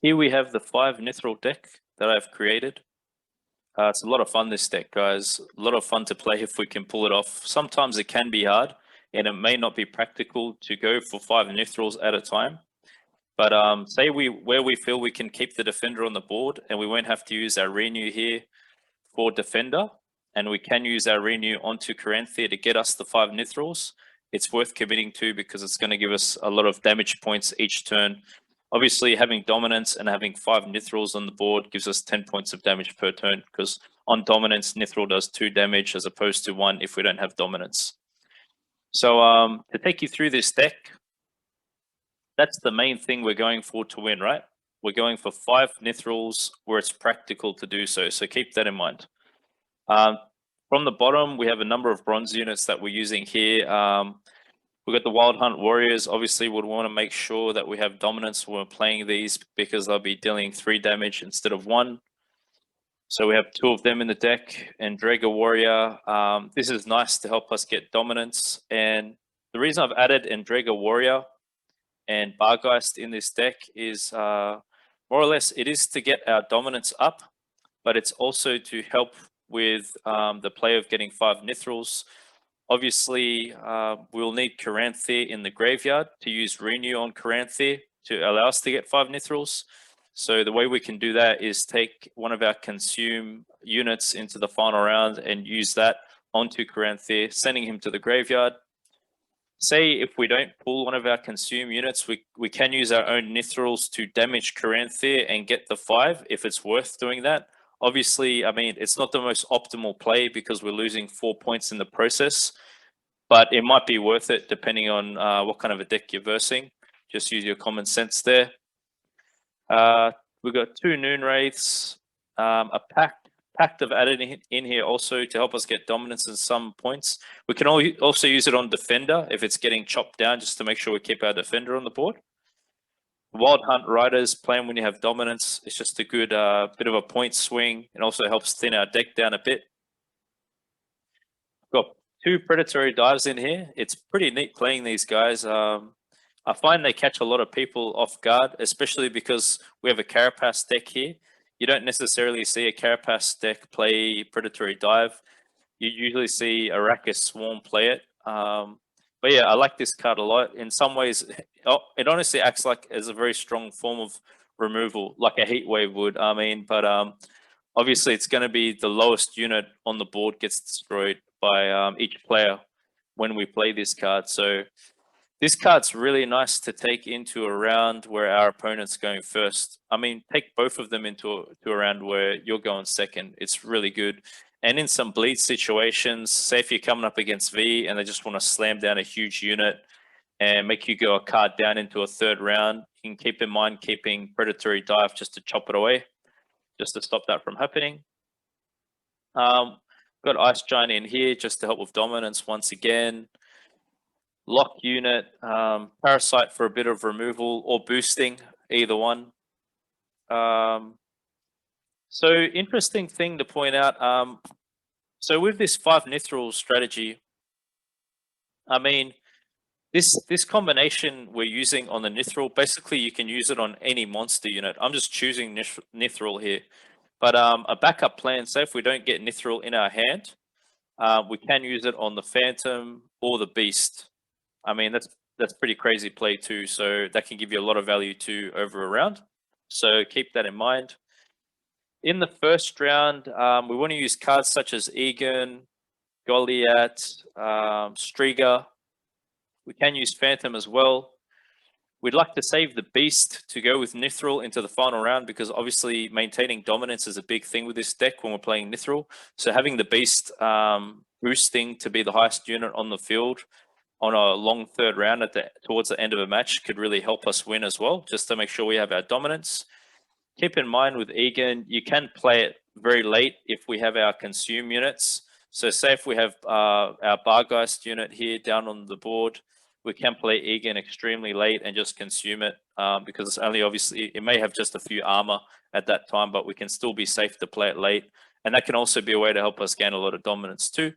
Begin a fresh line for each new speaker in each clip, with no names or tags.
Here we have the 5 Nithral deck that I've created. It's a lot of fun, this deck, guys. A lot of fun to play if we can pull it off. Sometimes it can be hard, and it may not be practical to go for 5 Nithrals at a time. But say where we feel we can keep the defender on the board, and we won't have to use our renew here for defender, and we can use our renew onto Caranthea to get us the 5 Nithrals. It's worth committing to because it's going to give us a lot of damage points each turn. Obviously, having dominance and having 5 Nithrals on the board gives us 10 points of damage per turn, because on dominance, Nithral does 2 damage as opposed to 1 if we don't have dominance. So to take you through this deck, that's the main thing we're going for to win, right? We're going for 5 Nithrals where it's practical to do so, so keep that in mind. From the bottom, we have a number of bronze units that we're using here. We've got the Wild Hunt Warriors. Obviously, we'd want to make sure that we have dominance when we're playing these, because they'll be dealing 3 damage instead of 1. So we have 2 of them in the deck. And Draga Warrior, this is nice to help us get dominance. And the reason I've added Draga Warrior and Bargeist in this deck is more or less it is to get our dominance up, but it's also to help with the play of getting 5 Nithrals. Obviously, we'll need Caranthea in the graveyard to use renew on Caranthea to allow us to get 5 Nithrals. So the way we can do that is take one of our consume units into the final round and use that onto Caranthea, sending him to the graveyard. Say if we don't pull one of our consume units, we can use our own Nithrals to damage Caranthea and get the 5 if it's worth doing that. Obviously, I mean, it's not the most optimal play because we're losing 4 points in the process, but it might be worth it depending on what kind of a deck you're versing. Just use your common sense there. We've got 2 Noon Wraiths, a Pact of added in here also to help us get dominance in some points. We can also use it on Defender if it's getting chopped down, just to make sure we keep our Defender on the board. Wild Hunt Riders, playing when you have dominance, it's just a good bit of a point swing. It also helps thin our deck down a bit. Got 2 Predatory Dives in here. It's pretty neat playing these guys. I find they catch a lot of people off guard, especially because we have a Carapace deck here. You don't necessarily see a Carapace deck play Predatory Dive. You usually see Arrakis Swarm play it. But yeah, I like this card a lot. In some ways, it honestly acts like as a very strong form of removal, like a Heat Wave would. I mean, but obviously it's going to be the lowest unit on the board gets destroyed by each player when we play this card. So this card's really nice to take into a round where our opponent's going first. I mean, take both of them into a round where you're going second. It's really good. And in some bleed situations, say if you're coming up against V and they just want to slam down a huge unit and make you go a card down into a 3rd round, you can keep in mind keeping Predatory Dive just to chop it away, just to stop that from happening. Got Ice Giant in here just to help with dominance once again. Lock unit, Parasite for a bit of removal or boosting, either one. So interesting thing to point out. So with this 5 Nithral strategy, I mean, this combination we're using on the Nithral, basically you can use it on any monster unit. I'm just choosing Nithral here. But a backup plan, say if we don't get Nithral in our hand, we can use it on the Phantom or the Beast. I mean, that's pretty crazy play too. So that can give you a lot of value too over a round. So keep that in mind. In the first round, we want to use cards such as Egan, Goliath, Striga. We can use Phantom as well. We'd like to save the Beast to go with Nithral into the final round, because obviously maintaining dominance is a big thing with this deck when we're playing Nithral. So having the Beast boosting to be the highest unit on the field on a long 3rd round towards the end of a match could really help us win as well, just to make sure we have our dominance. Keep in mind with Egan, you can play it very late if we have our consume units. So say if we have our Bargeist unit here down on the board, we can play Egan extremely late and just consume it, because it's only obviously, it may have just a few armor at that time, but we can still be safe to play it late. And that can also be a way to help us gain a lot of dominance too.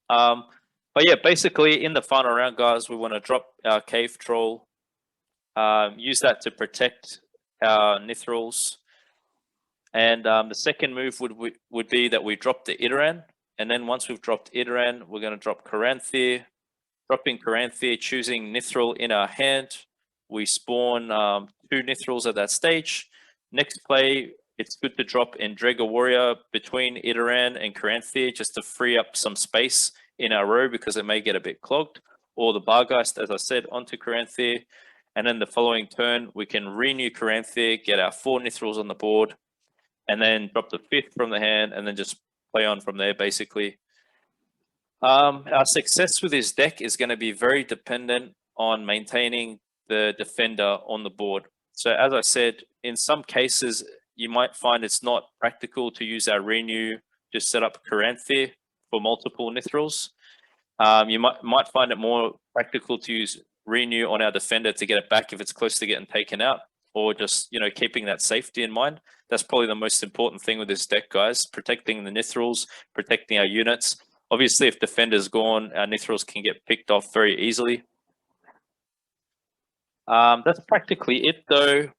But yeah, basically in the final round, guys, we want to drop our Cave Troll, use that to protect our Nithrals. And the second move would be that we drop the Idoran, and then once we've dropped Idoran, we're going to drop Caranthir. Dropping Caranthir, choosing Nithral in our hand. We spawn 2 Nithrals at that stage. Next play, it's good to drop Endrega Warrior between Idoran and Caranthir just to free up some space in our row because it may get a bit clogged. Or the Bargeist, as I said, onto Caranthir. And then the following turn, we can renew Caranthir, get our 4 Nithrals on the board, and then drop the 5th from the hand, and then just play on from there, basically. Our success with this deck is going to be very dependent on maintaining the defender on the board. So as I said, in some cases, you might find it's not practical to use our renew to set up Caranthir for multiple Nithrals. You might find it more practical to use renew on our defender to get it back if it's close to getting taken out, or just, you know, keeping that safety in mind. That's probably the most important thing with this deck, guys. Protecting the Nithrals, protecting our units. Obviously, if defender's gone, our Nithrals can get picked off very easily. That's practically it, though.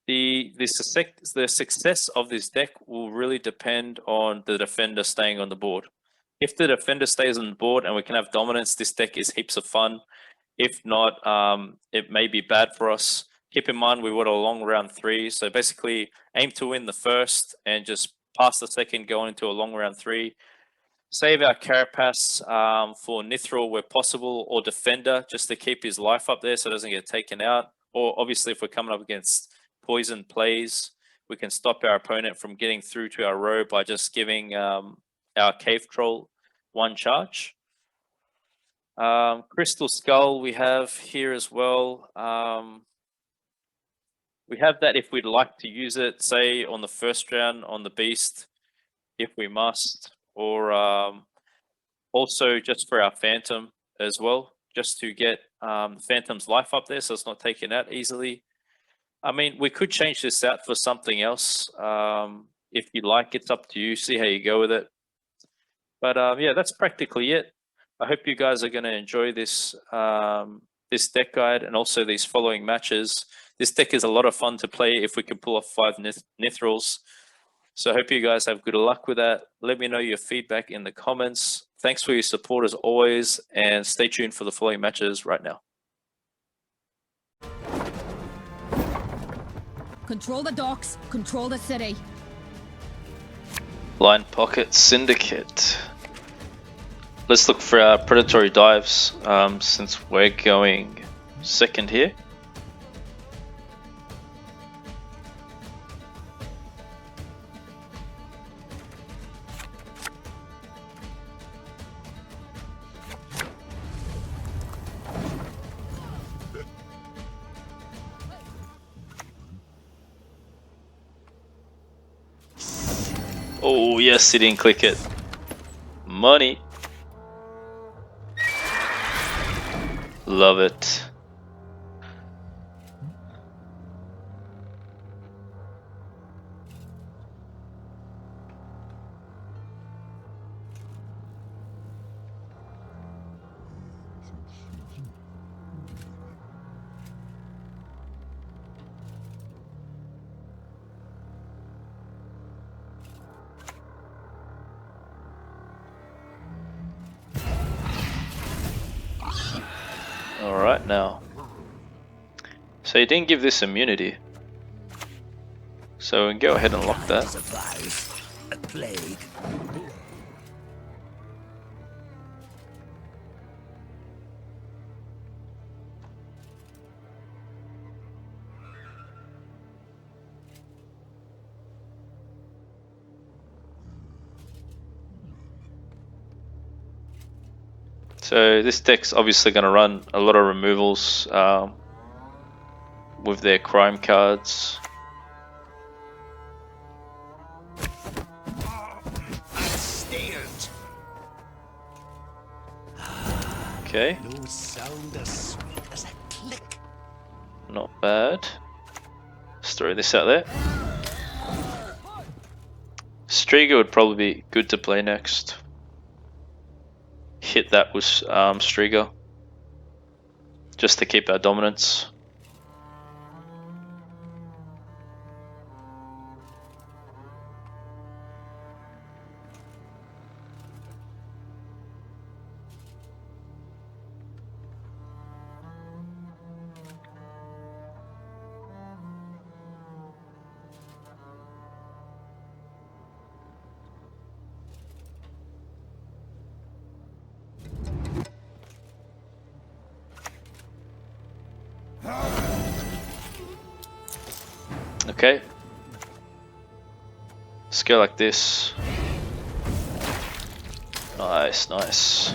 The success of this deck will really depend on the defender staying on the board. If the defender stays on the board and we can have dominance, this deck is heaps of fun. If not, it may be bad for us. Keep in mind we were a long round 3, so basically aim to win the first and just pass the second, go into a long round 3. Save our Carapace for Nithral where possible, or defender just to keep his life up there so it doesn't get taken out. Or obviously if we're coming up against poison plays, we can stop our opponent from getting through to our row by just giving our Cave Troll 1 charge. Crystal Skull we have here as well. We have that if we'd like to use it, say on the first round on the Beast, if we must. Or also just for our Phantom as well, just to get Phantom's life up there so it's not taken out easily. I mean, we could change this out for something else. If you like, it's up to you. See how you go with it. But yeah, that's practically it. I hope you guys are going to enjoy this this deck guide and also these following matches. This deck is a lot of fun to play if we can pull off 5 Nithrals. So I hope you guys have good luck with that. Let me know your feedback in the comments. Thanks for your support as always, and stay tuned for the following matches right now.
Control the docks, control the city.
Line Pocket Syndicate. Let's look for our predatory dives since we're going second here. Oh yes, he didn't click it. Money. Love it. Alright now. So he didn't give this immunity. So we can go ahead and lock that.
Survive a plague.
So this deck's obviously going to run a lot of removals with their crime cards. Okay.
No sound as sweet as a click.
Not bad. Let's throw this out there. Striga would probably be good to play next. Hit that with Striga, just to keep our dominance.
Okay. Let's go like this. Nice, nice.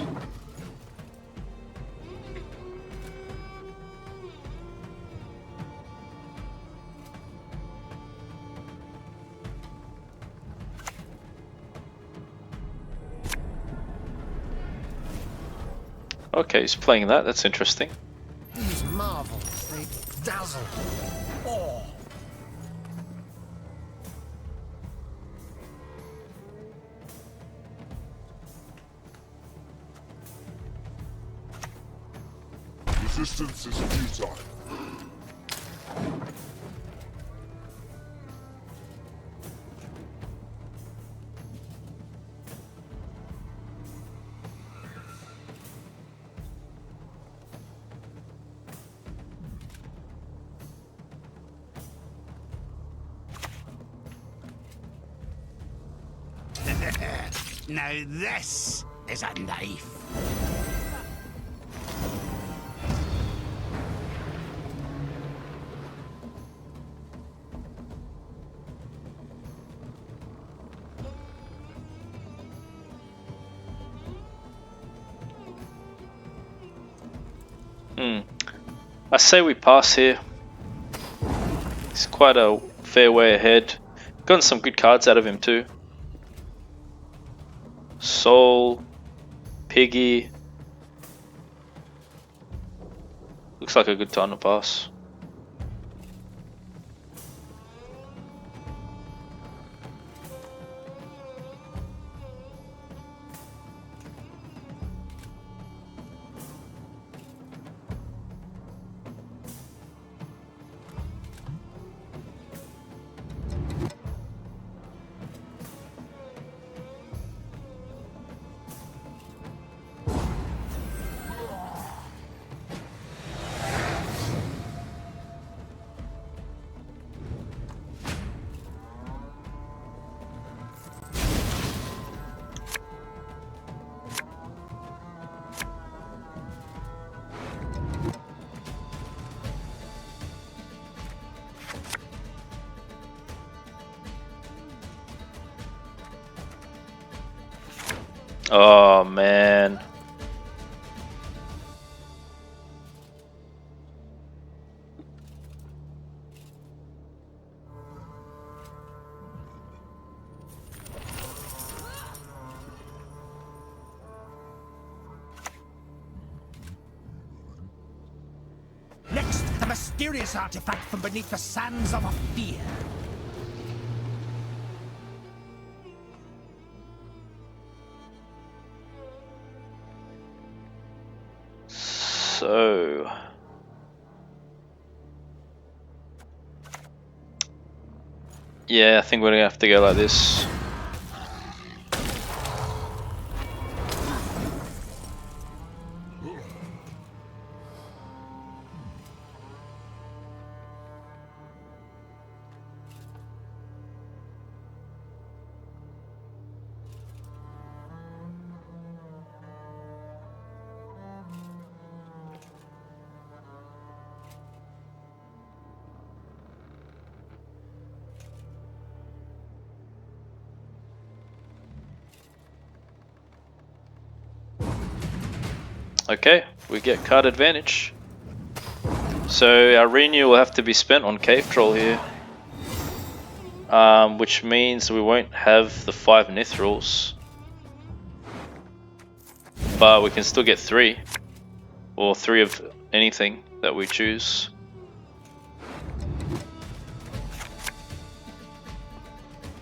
Okay, he's playing that. That's interesting.
These marvels, they dazzle. Awe.
Resistance is futile.
Now this is a knife.
I say we pass here. He's quite a fair way ahead. Gotten some good cards out of him too. Soul, Piggy. Looks like a good time to pass. Oh man.
Next, a mysterious artifact from beneath the sands of fear.
So yeah, I think we're gonna have to go like this. Okay, we get card advantage. So our renew will have to be spent on Cave Troll here. Which means we won't have the 5 Nithrals. But we can still get 3. Or 3 of anything that we choose.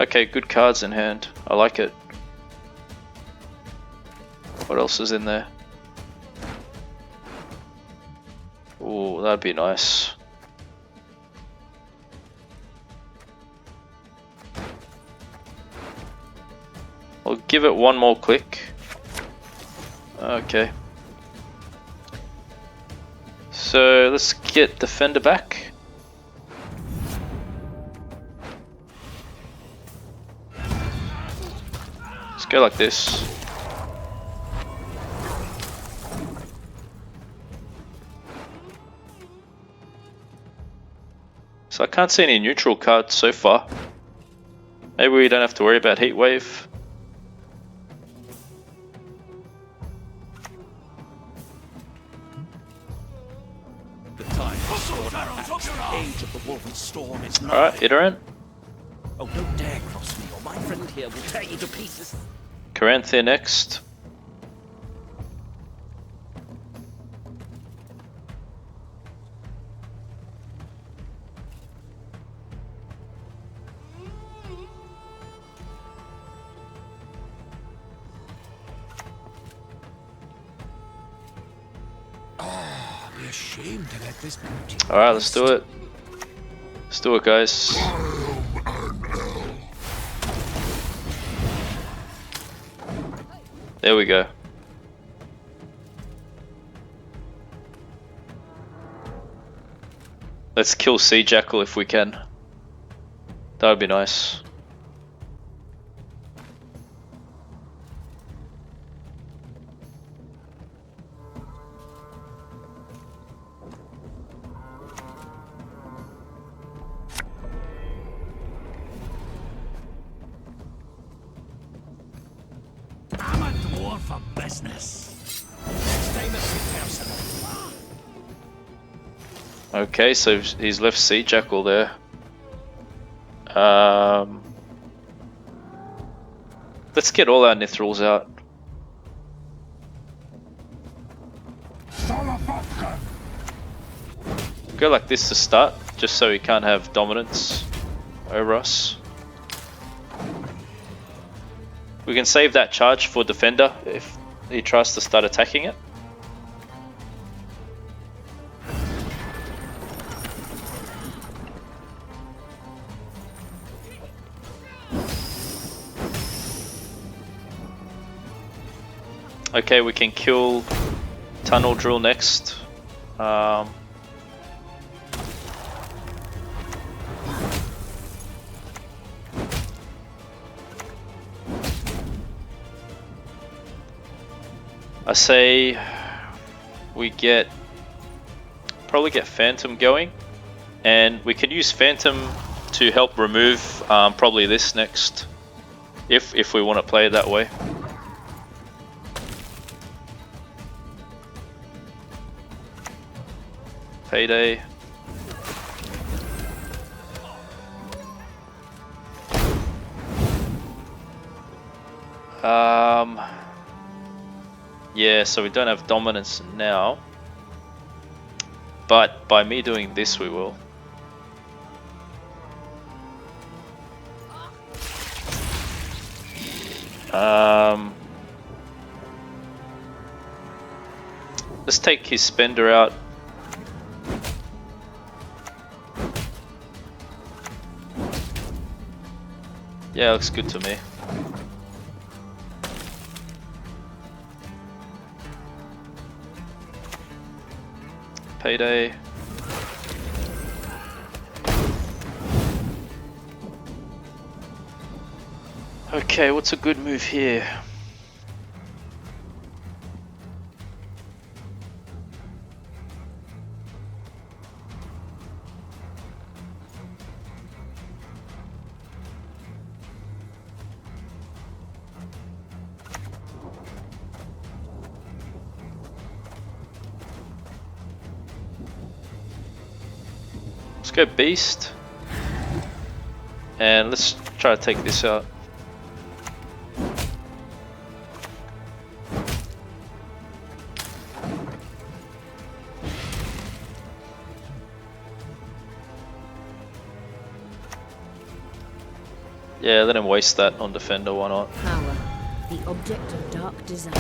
Okay, good cards in hand. I like it. What else is in there? Oh, that'd be nice. I'll give it one more click. Okay. So let's get Defender back. Let's go like this. So I can't see any neutral cards so far. Maybe we don't have to worry about Heat Wave.
The time for sword attacks, the age of the wolf storm is nigh.
Alright, Idoran.
Oh, don't dare cross me, or my friend here will tear you to pieces.
Caranthir next.
Be ashamed to let this beauty.
Alright, let's do it. Let's do it, guys. There we go. Let's kill Sea Jackal if we can. That would be nice.
I'm a dwarf for business. Next time it's be personal.
Okay, so he's left Sea Jackal there. Let's get all our Nithrals out. Go like this to start, just so he can't have dominance over us. We can save that charge for Defender if he tries to start attacking it. Okay, we can kill Tunnel Drill next. I say we probably get Phantom going, and we can use Phantom to help remove probably this next, if we want to play it that way. Payday. Yeah, so we don't have dominance now, but by me doing this we will. Let's take his spender out. Yeah, looks good to me. Payday. Okay, what's a good move here? Let's go Beast, and let's try to take this out. Yeah, let him waste that on Defender, why not?
Power, the object of dark desire.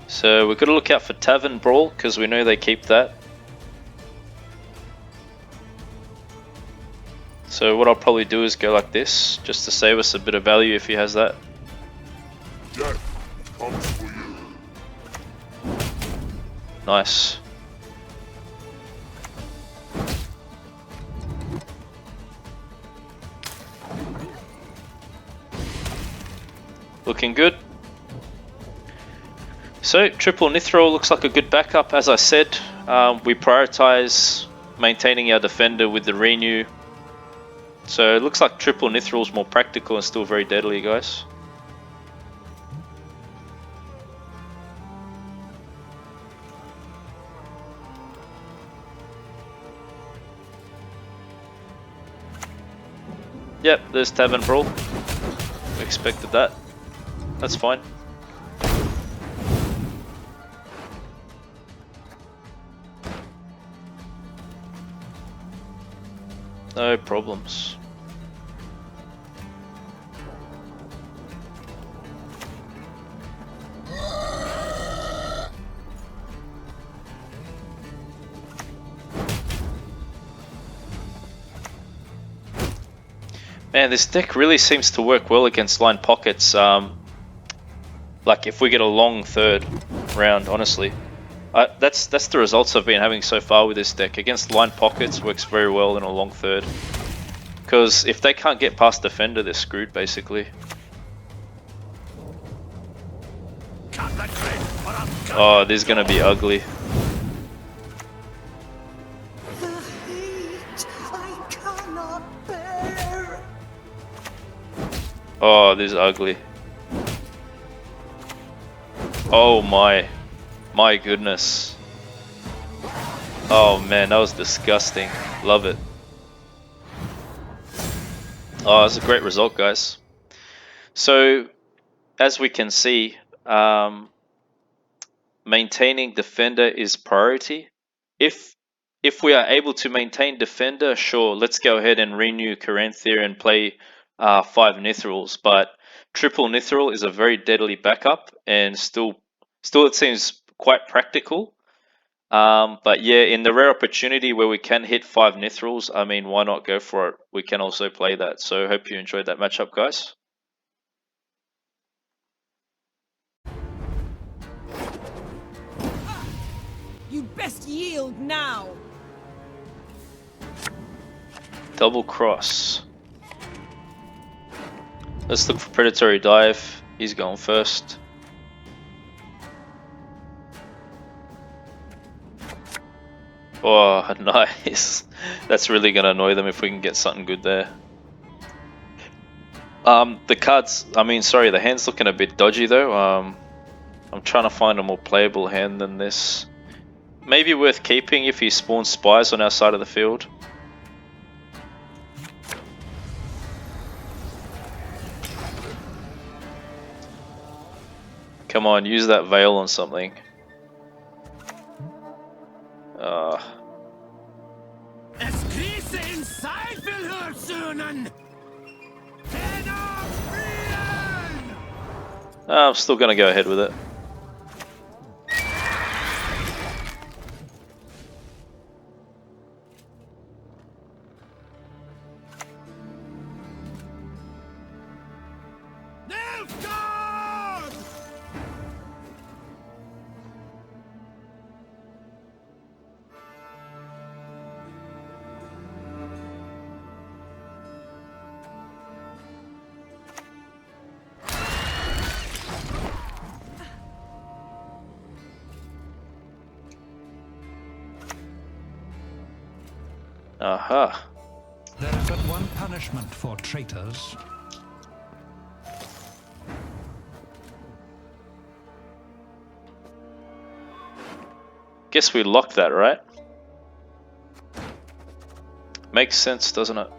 So we've got to look out for Tavern Brawl, because we know they keep that. So what I'll probably do is go like this, just to save us a bit of value if he has that.
Death comes for you.
Nice. Looking good. So triple Nithral looks like a good backup. As I said, we prioritize maintaining our defender with the renew. So it looks like triple Nithral is more practical and still very deadly, guys. Yep, there's Tavern Brawl. We expected that. That's fine. No problems. Man, this deck really seems to work well against line pockets. Like if we get a long third round, honestly. That's the results I've been having so far with this deck. Against line pockets, works very well in a long third. Because if they can't get past defender, they're screwed basically. Oh, this is gonna be ugly.
The heat I cannot bear.
Oh, this is ugly. Oh my goodness. Oh man, that was disgusting. Love it. Oh, that's a great result, guys. So, as we can see, maintaining defender is priority. If we are able to maintain defender, sure, let's go ahead and renew Caranthea and play 5 Nithrals. But triple Nithral is a very deadly backup, and still it seems quite practical. But yeah, in the rare opportunity where we can hit 5 Nithrals, I mean, why not go for it? We can also play that. So hope you enjoyed that matchup, guys.
You'd best yield now.
Double cross. Let's look for predatory dive. He's going first. Oh, nice. That's really going to annoy them if we can get something good there. The cards, the hand's looking a bit dodgy though. I'm trying to find a more playable hand than this. Maybe worth keeping if he spawns spies on our side of the field. Come on, use that veil on something.
Es Krise in Seifelhörsunen!
I'm still going to go ahead with it.
Nilfgaard!
Aha.
There is but one punishment for traitors.
Guess we locked that, right? Makes sense, doesn't it?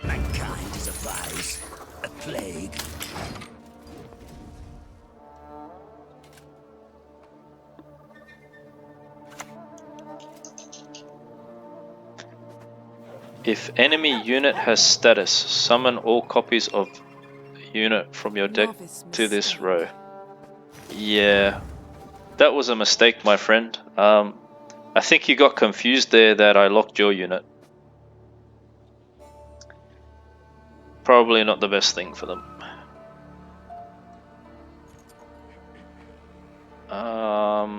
Mankind is a vice, a plague.
If enemy unit has status, summon all copies of unit from your deck to this row. Yeah, that was a mistake, my friend. I think you got confused there that I locked your unit. Probably not the best thing for them.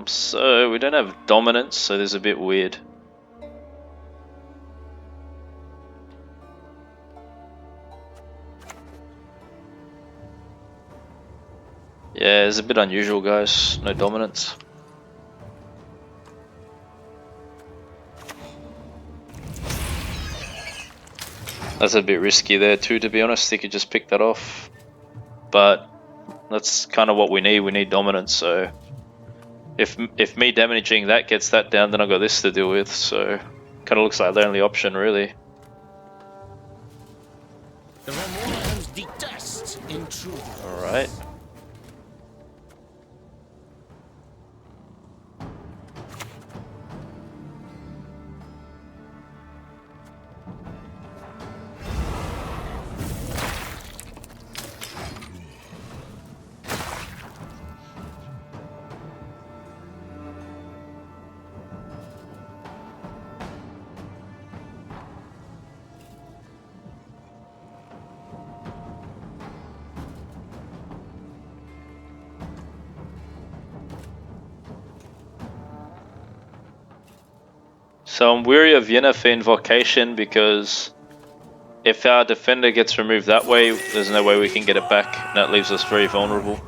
So we don't have dominance, so there's a bit weird. Yeah, it's a bit unusual, guys. No dominance. That's a bit risky there too, to be honest. He could just pick that off. But that's kind of what we need. We need dominance, so if me damaging that gets that down, then I've got this to deal with, so kind of looks like the only option, really.
The Romans detest intruders.
Alright. So I'm weary of Yenna for invocation because if our defender gets removed that way, there's no way we can get it back, and that leaves us very vulnerable.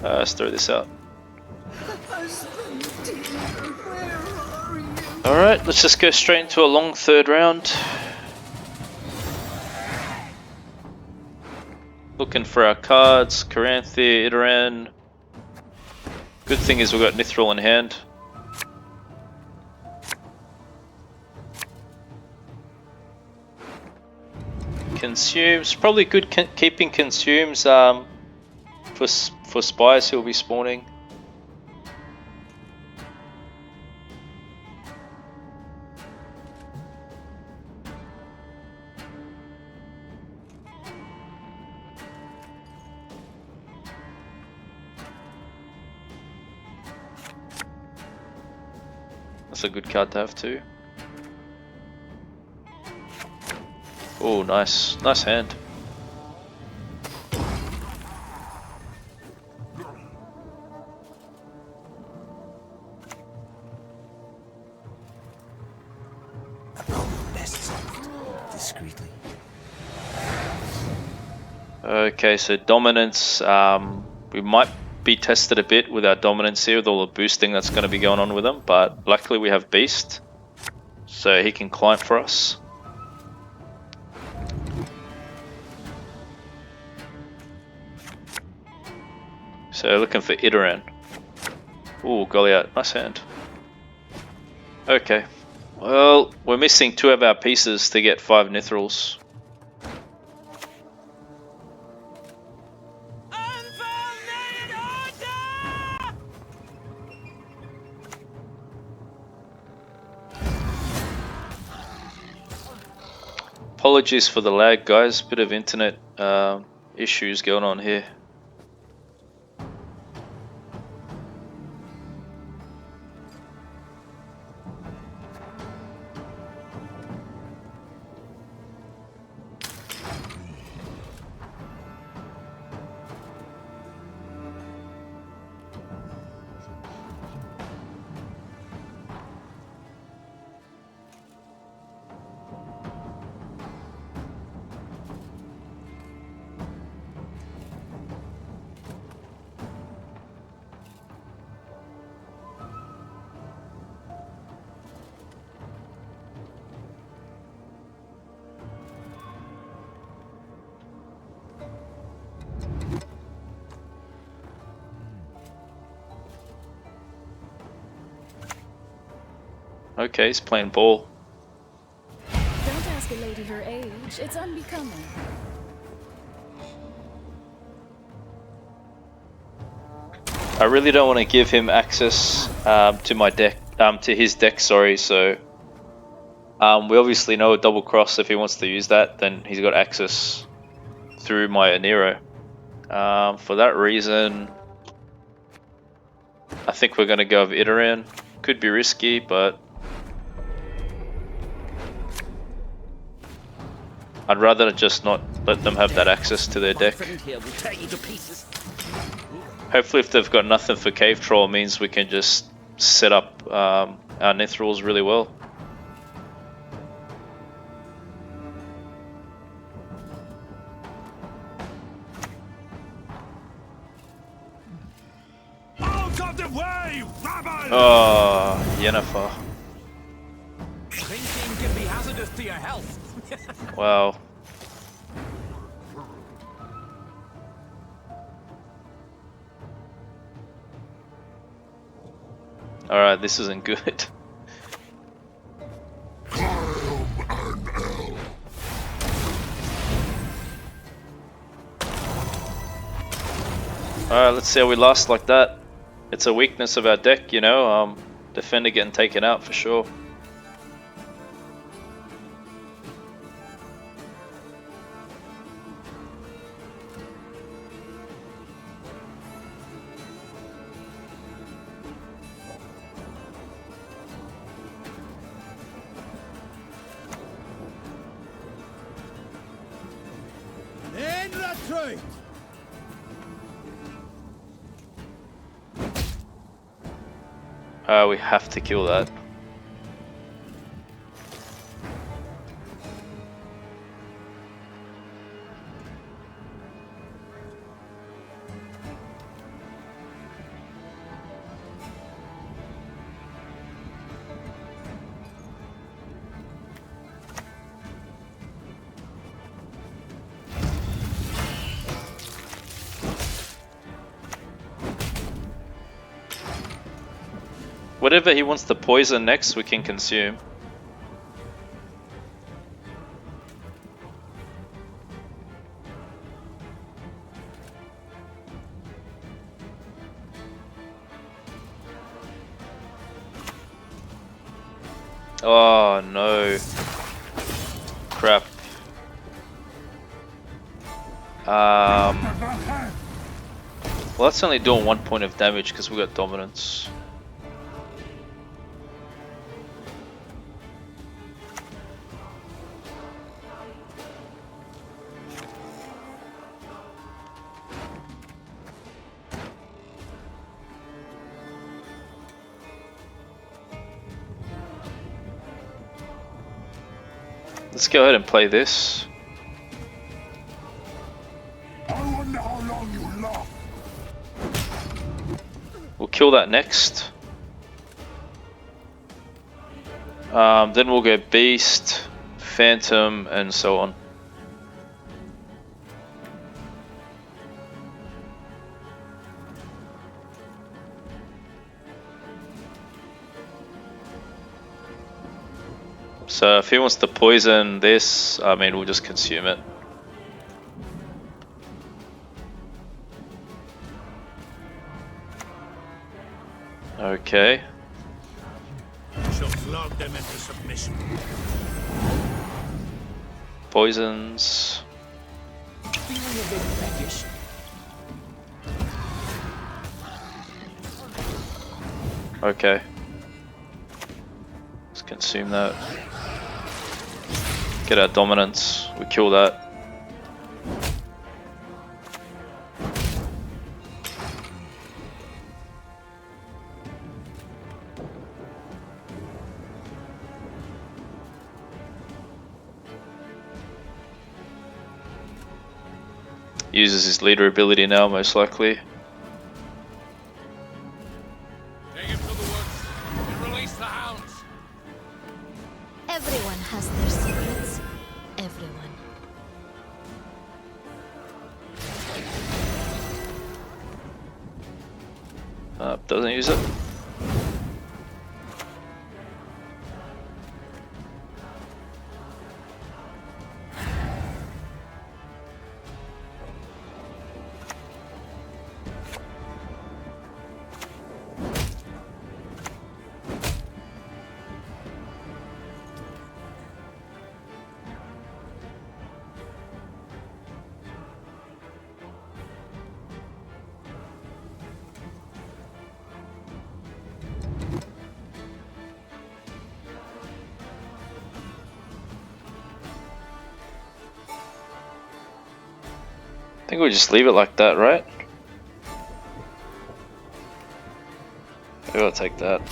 Let's throw this out. Alright, let's just go straight into a long third round. Looking for our cards, Carapace, Idoran. Good thing is we've got Nithral in hand. Consumes, probably good keeping consumes for spies who will be spawning. That's a good card to have too. Oh, nice hand.
Discreetly.
Okay, so dominance, we might be tested a bit with our dominance here with all the boosting that's going to be going on with him, but luckily we have Beast, so he can climb for us. So looking for Idoran. Ooh, Goliath, nice hand. Okay, well, we're missing 2 of our pieces to get 5 Nithrals. Apologies for the lag, guys. Bit of internet issues going on here. Okay, he's playing ball.
Don't ask a lady her age, it's unbecoming.
I really don't want to give him access to my deck, to his deck, sorry, so we obviously know a double cross. If he wants to use that, then he's got access through my Nero. For that reason, I think we're gonna go with Iteran. Could be risky, but I'd rather just not let them have that access to their deck.
Here will tear you to pieces.
Hopefully if they've got nothing for Cave Troll, it means we can just set up our Nithrals really well.
Out of the way, rabble!
Oh, Yennefer.
Thinking can be hazardous to your health.
Wow. Alright, this isn't good. Alright, let's see how we last like that. It's a weakness of our deck, you know, defender getting taken out for sure.
In retreat!
We have to kill that. Whatever he wants to poison next, we can consume. Oh no. Crap. Well, that's only doing 1 point of damage because we got dominance. Let's go ahead and play this.
I wonder how long you laugh.
We'll kill that next. Then we'll go Beast, Phantom, and so on. So if he wants to poison this, I mean, we'll just consume it. Okay.
Shall flog them into submission.
Poisons.
Feeling a bit peckish.
Okay. Let's consume that. Get our dominance. We kill that. Uses his leader ability now, most likely.
Take him to the woods and release the hounds.
Everyone has their secrets. Everyone.
Doesn't use it. think we just leave it like that, right? Maybe I'll take that.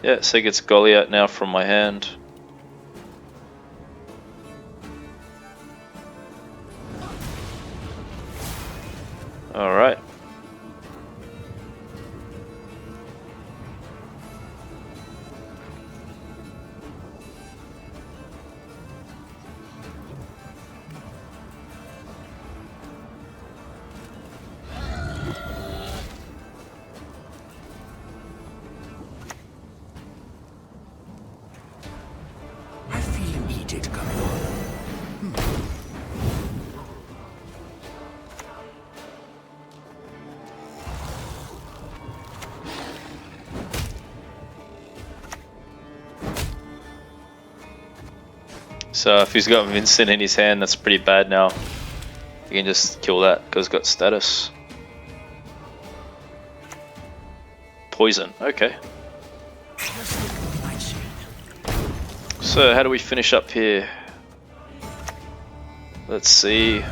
Yeah, so it gets Goliath now from my hand. Alright.
I feel an edict coming on.
So if he's got Vincent in his hand, that's pretty bad now. You can just kill that because it's got status. Poison, okay. So how do we finish up here? Let's see.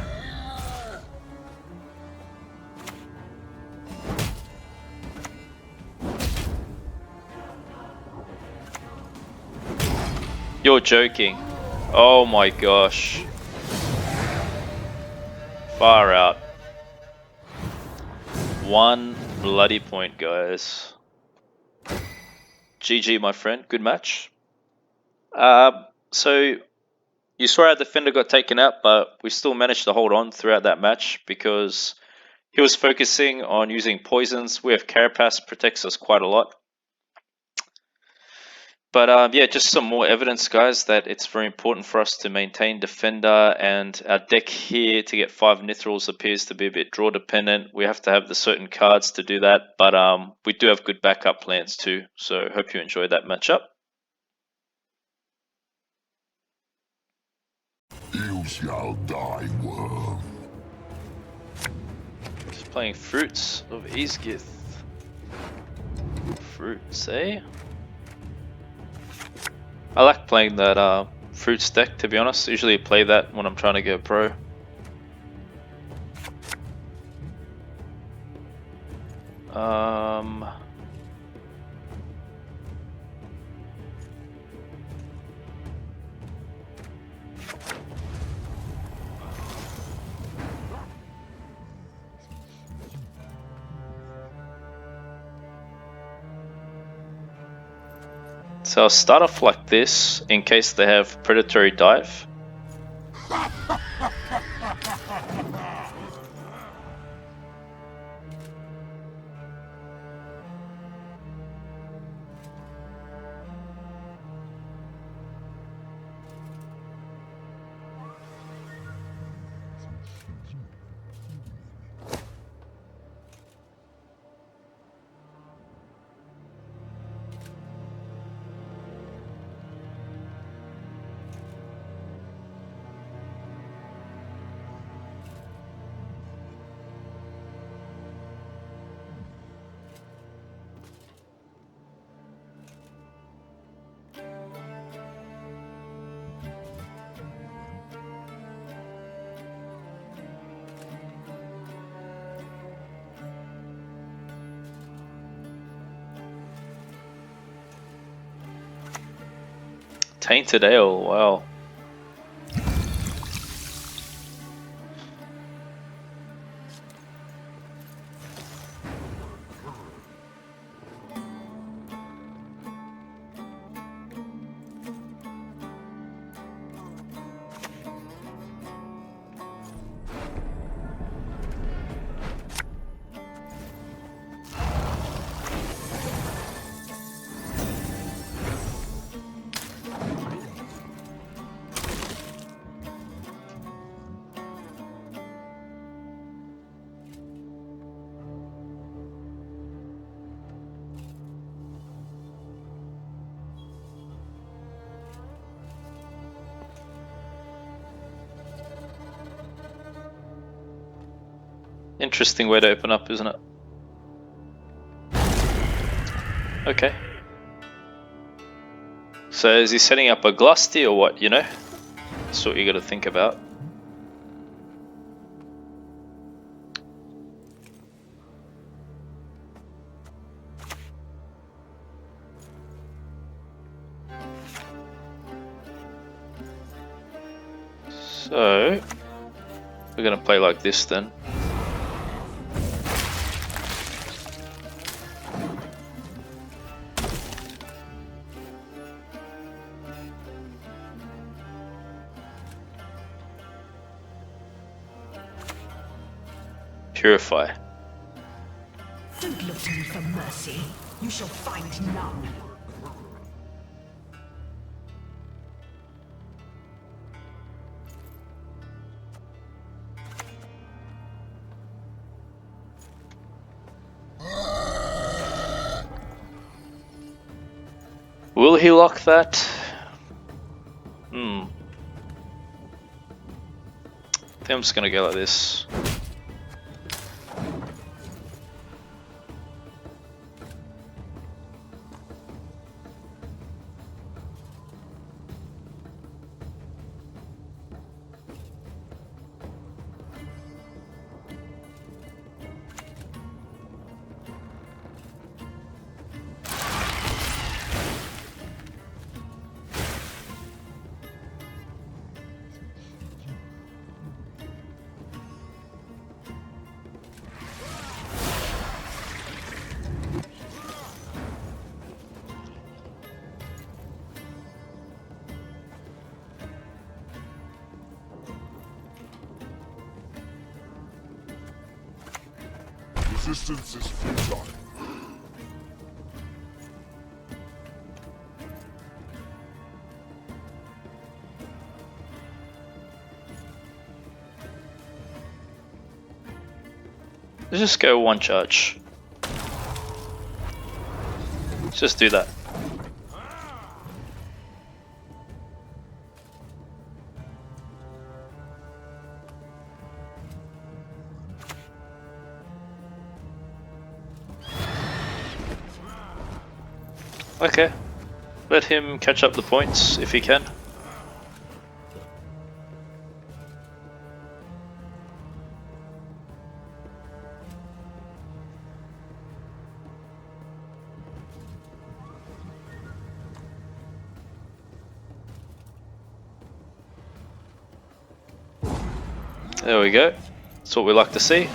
You're joking. Oh my gosh. Far out. 1 bloody point, guys. GG, my friend. Good match. So you saw our defender got taken out, but we still managed to hold on throughout that match because he was focusing on using poisons. We have Carapace, protects us quite a lot. But yeah, just some more evidence, guys, that it's very important for us to maintain defender, and our deck here to get 5 Nithrals appears to be a bit draw dependent. We have to have the certain cards to do that, but we do have good backup plans too. So hope you enjoyed that matchup.
You shall die, worm.
Just playing Fruits of Ysgith. Fruits, eh? I like playing that Fruits deck, to be honest. Usually play that when I'm trying to go pro. So I'll start off like this in case they have Predatory Dive. Tainted Ale, wow. Interesting way to open up, isn't it? Okay. So is he setting up a Glusty or what, you know? That's what you got to think about. So we're going to play like this then. Purify.
Don't look to me for mercy. You shall find none.
Will he lock that? I think I'm just gonna go like this.
Resistance is futile.
Let's just go one charge. Let's just do that. Okay, let him catch up the points if he can. There we go. That's what we like to see.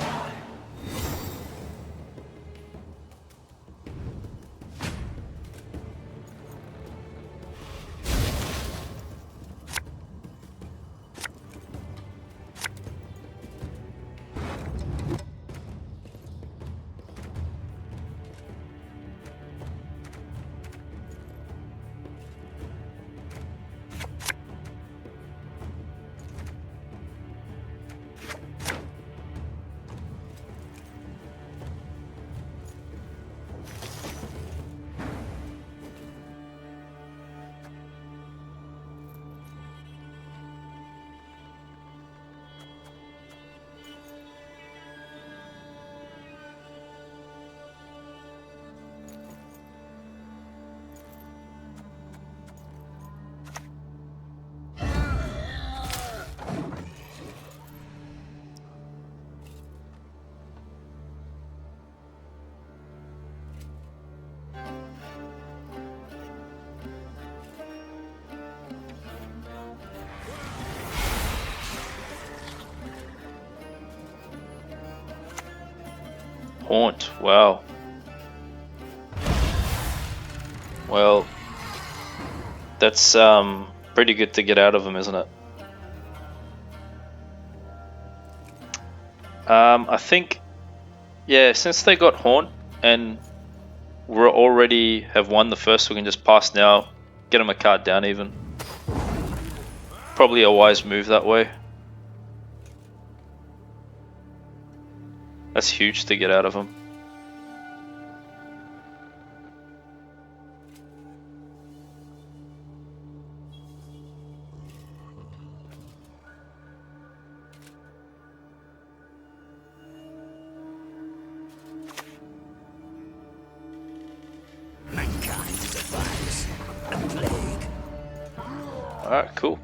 Haunt, wow. Well, that's pretty good to get out of him, isn't it? I think, yeah, since they got Haunt and we already have won the first, we can just pass now, get him a card down even. Probably a wise move that way. That's huge to get out of him.
Mankind is a virus, a plague,
Alright, cool.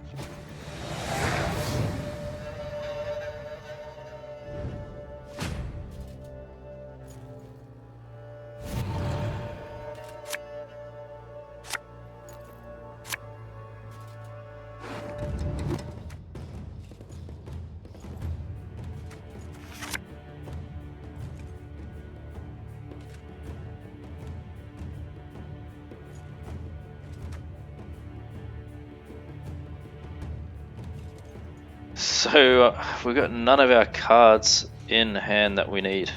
So we've got none of our cards in hand that we need.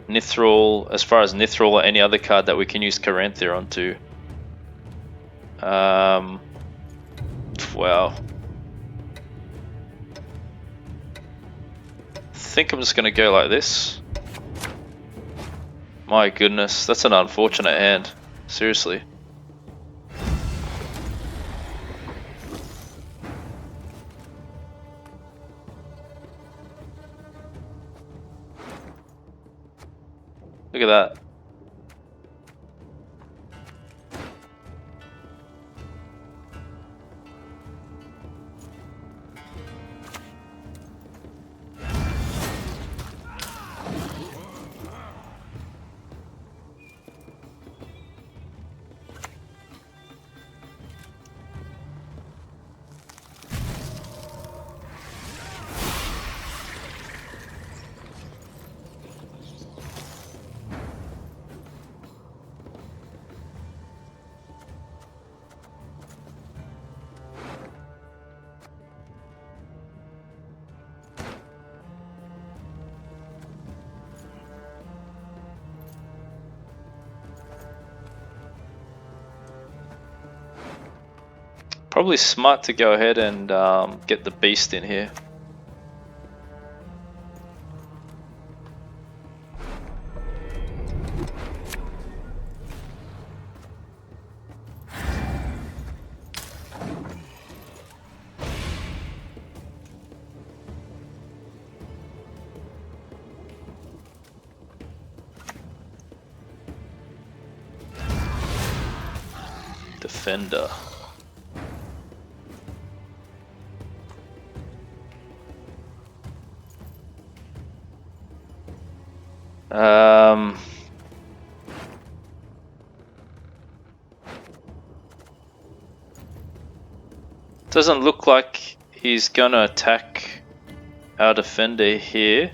Nithral, as far as Nithral or any other card that we can use Caranthir onto. Wow. I think I'm just gonna go like this. My goodness, that's an unfortunate hand. Seriously. Look at that. Probably smart to go ahead and get the beast in here. Defender. Doesn't look like he's gonna attack our defender here.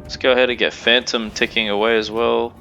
Let's go ahead and get Phantom ticking away as well.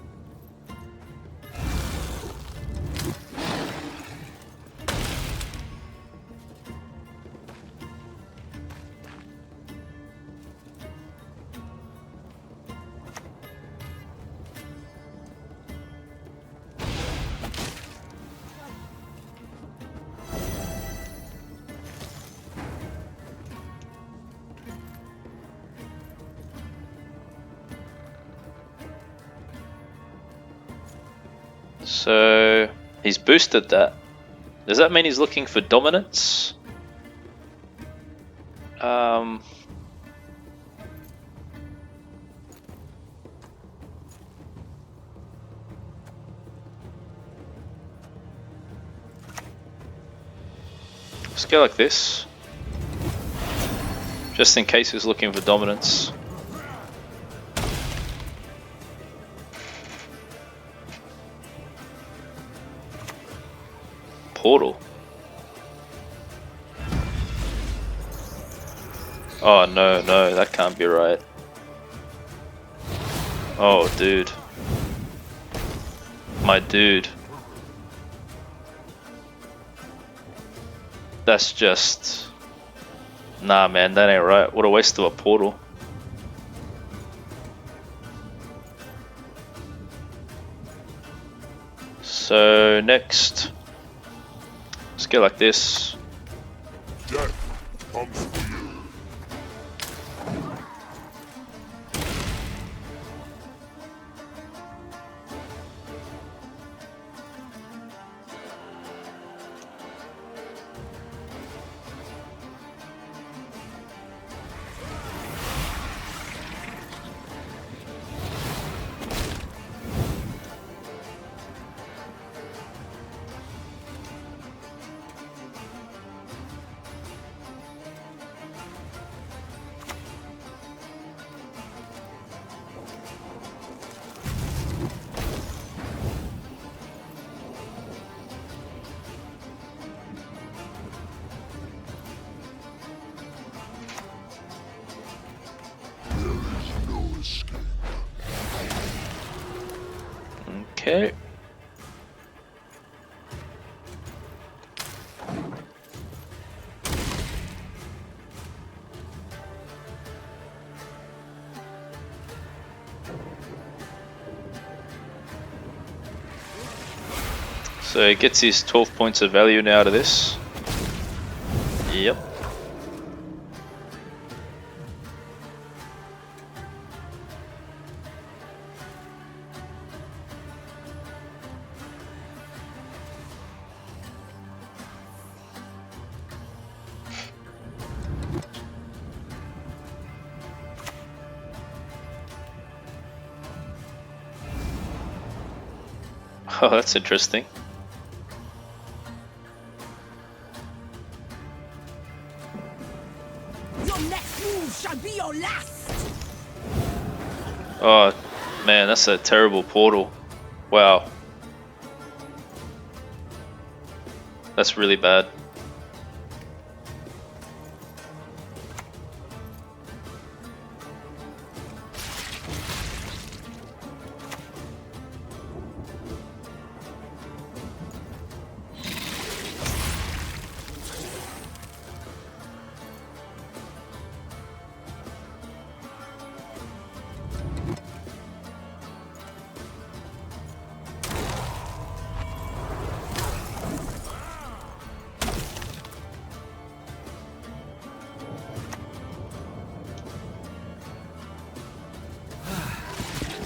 So he's boosted that. Does that mean he's looking for dominance? Let's go like this, just in case he's looking for dominance. Portal. Oh no, no, that can't be right. Oh dude. My dude. That's just... Nah man, that ain't right. What a waste of a portal. So next, let's go like this.
Death comes for you.
Okay. So he gets his 12 points of value now out of this. Yep. Oh, that's interesting.
Your next move shall be your last.
Oh, man, that's a terrible portal. Wow. That's really bad.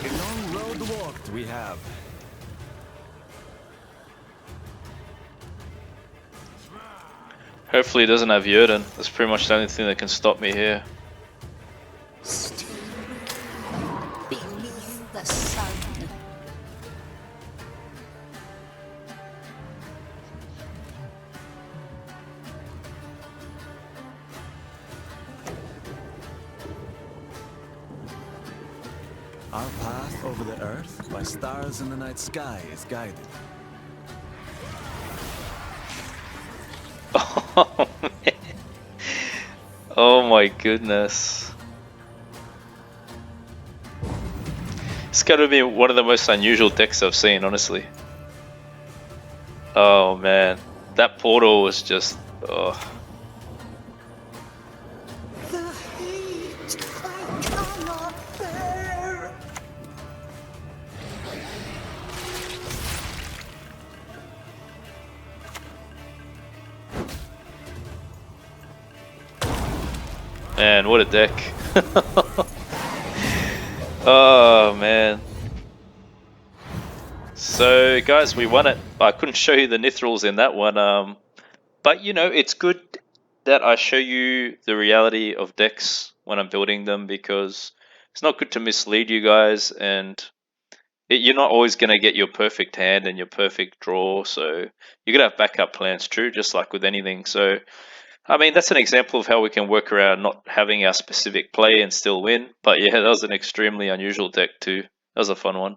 A long road walked we have.
Hopefully he doesn't have Yrden. That's pretty much the only thing that can stop me here.
Beneath the sun.
Our path over the earth by stars in the night sky is guided.
Oh, man. Oh my goodness. It's gotta be one of the most unusual decks I've seen, honestly. Oh man. That portal was just... oh.
The heat I cannot bear.
Man, what a deck. Oh man. So guys, we won it. I couldn't show you the Nithrals in that one. But you know, it's good that I show you the reality of decks when I'm building them, because it's not good to mislead you guys, and you're not always going to get your perfect hand and your perfect draw, so you're going to have backup plans, true, just like with anything. So I mean, that's an example of how we can work around not having our specific play and still win. But yeah, that was an extremely unusual deck too. That was a fun one.